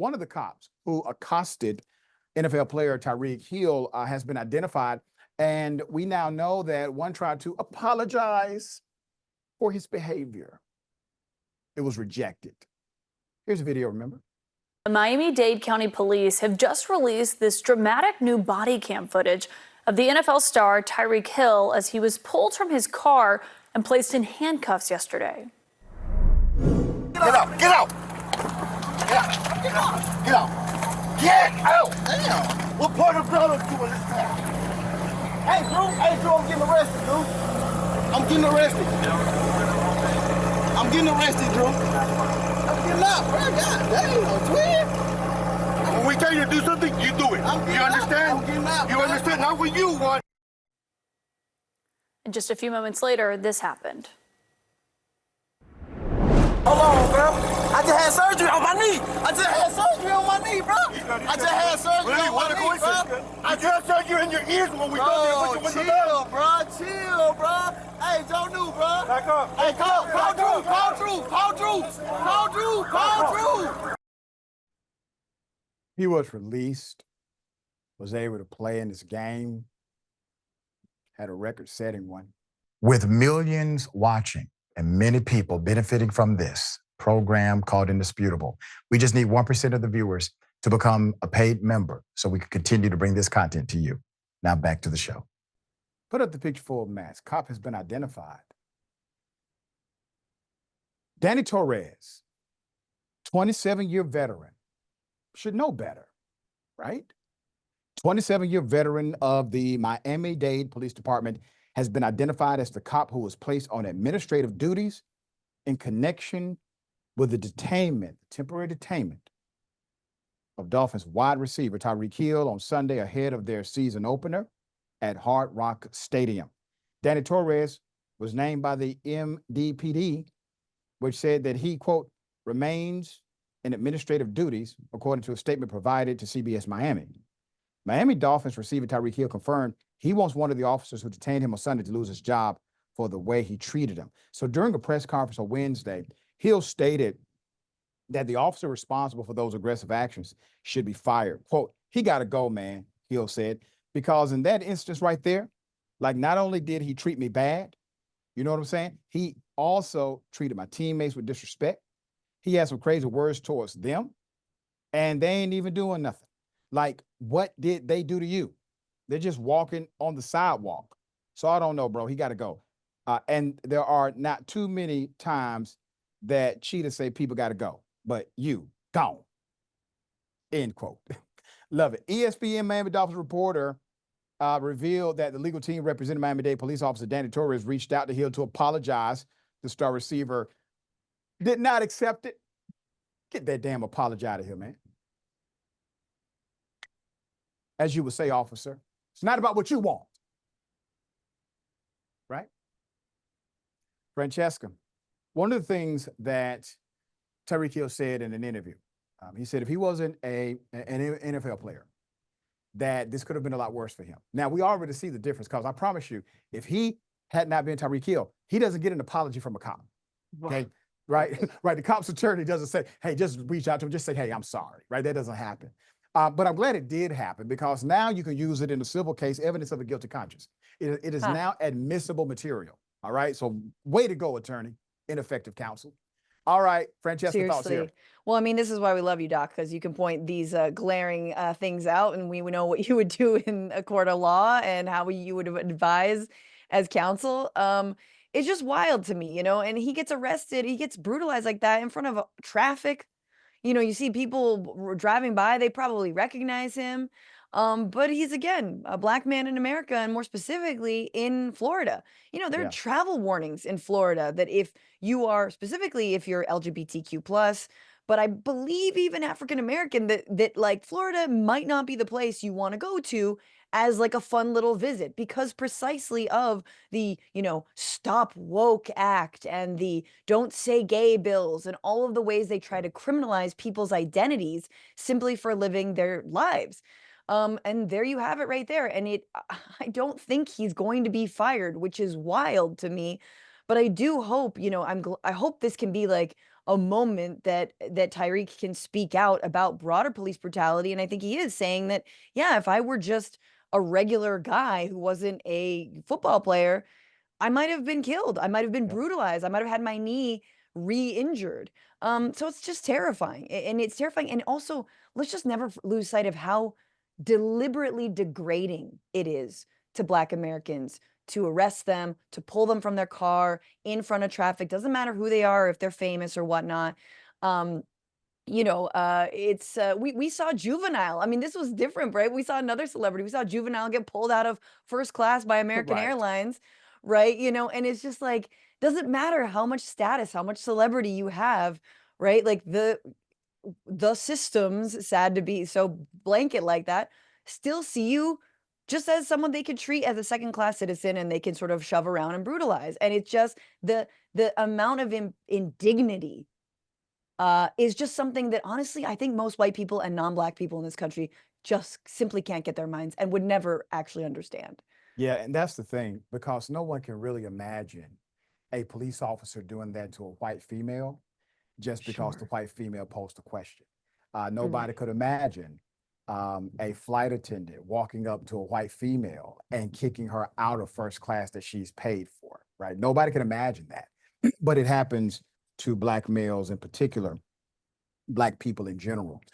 One of the cops who accosted NFL player Tyreek Hill has been identified, and we now know that one tried to apologize for his behavior. It was rejected. Here's a video, remember? The Miami-Dade County Police have just released this dramatic new body cam footage of the NFL star Tyreek Hill as he was pulled from his car and placed in handcuffs yesterday. Get out! Get out! Get out! Get out! Get out! Get out! Damn! What part of brutality was this time? Hey, Drew, I'm getting arrested, Drew. I'm getting arrested. I'm getting arrested, Drew. I'm getting out, bro. God damn, twin. When we tell you to do something, you do it. You understand? I'm getting out, you understand? Not what you want. And just a few moments later, this happened. Hold on, bro. I just had surgery on my knee. I just had surgery on my knee, bro. I just had surgery on my knee, bro. I just had surgery in your ears when we thought you were chill, bro. Chill, bro. Hey, don't do, bro. Back up. Hey, call Drew. Call Drew. Call Drew. Call Drew. Call Drew. He was released, was able to play in this game, had a record-setting one. With millions watching and many people benefiting from this program called Indisputable, we just need 1% of the viewers to become a paid member so we can continue to bring this content to you. Now back to the show. Put up the picture for a mask. Cop has been identified. Danny Torres, 27-year veteran, should know better, right? 27-year veteran of the Miami-Dade Police Department has been identified as the cop who was placed on administrative duties in connection with the detainment, temporary detainment of Dolphins wide receiver Tyreek Hill on Sunday ahead of their season opener at Hard Rock Stadium. Danny Torres was named by the MDPD, which said that he, quote, remains in administrative duties, according to a statement provided to CBS Miami. Miami Dolphins receiver Tyreek Hill confirmed he wants one of the officers who detained him on Sunday to lose his job for the way he treated him. So during a press conference on Wednesday, Hill stated that the officer responsible for those aggressive actions should be fired. Quote, he got to go, man, Hill said, because in that instance right there, like not only did he treat me bad, you know what I'm saying? He also treated my teammates with disrespect. He had some crazy words towards them, and they ain't even doing nothing. Like, what did they do to you? They're just walking on the sidewalk. So I don't know, bro. He got to go. And there are not too many times that cheaters say people got to go, but you gone. End quote. Love it. ESPN Miami Dolphins reporter revealed that the legal team representing Miami-Dade police officer Danny Torres reached out to Hill to apologize. The star receiver did not accept it. Get that damn apology out of here, man. As you would say, officer, it's not about what you want, right? Francesca, one of the things that Tyreek Hill said in an interview, he said if he wasn't an NFL player, that this could have been a lot worse for him. Now, we already see the difference because I promise you, if he had not been Tyreek Hill, he doesn't get an apology from a cop, okay? Right? Right, the cop's attorney doesn't say, hey, just reach out to him, just say, hey, I'm sorry, right? That doesn't happen. But I'm glad it did happen because now you can use it in a civil case, evidence of a guilty conscience. It is now admissible material, all right? So way to go, attorney, ineffective counsel. All right, Francesca, thoughts here. Well, I mean, this is why we love you, Doc, because you can point these glaring things out, and we know what you would do in a court of law and how you would advise as counsel. It's just wild to me, you know, and he gets arrested, he gets brutalized like that in front of traffic. You know, you see people driving by, they probably recognize him. But he's, again, a black man in America, and more specifically in Florida. You know, there are travel warnings in Florida that if you are, specifically if you're LGBTQ+, but I believe even African-American, that like Florida might not be the place you want to go to as like a fun little visit, because precisely of the, you know, Stop Woke Act and the Don't Say Gay bills and all of the ways they try to criminalize people's identities simply for living their lives. And there you have it right there. And I don't think he's going to be fired, which is wild to me. But I do hope, you know, I hope this can be like a moment that Tyreek can speak out about broader police brutality. And I think he is saying that, yeah, if I were just a regular guy who wasn't a football player, I might have been killed. I might have been brutalized. I might have had my knee re-injured. So it's just terrifying. And it's terrifying. And also, let's just never lose sight of how deliberately degrading it is to Black Americans to arrest them, to pull them from their car in front of traffic. Doesn't matter who they are, if they're famous or whatnot. It's we saw Juvenile. I mean, this was different, right? We saw another celebrity. We saw Juvenile get pulled out of first class by American Right. Airlines, right? And it's just like, doesn't matter how much status, how much celebrity you have, right? Like the systems, sad to be so blanket like that, still see you just as someone they could treat as a second class citizen, and they can sort of shove around and brutalize. And it's just the amount of indignity is just something that honestly I think most white people and non-Black people in this country just simply can't get their minds and would never actually understand. Yeah, and that's the thing, because no one can really imagine a police officer doing that to a white female just because the Sure. white female posed a question. Right. Nobody could imagine a flight attendant walking up to a white female and kicking her out of first class that she's paid for, right? Nobody can imagine that. But it happens to Black males in particular, Black people in general.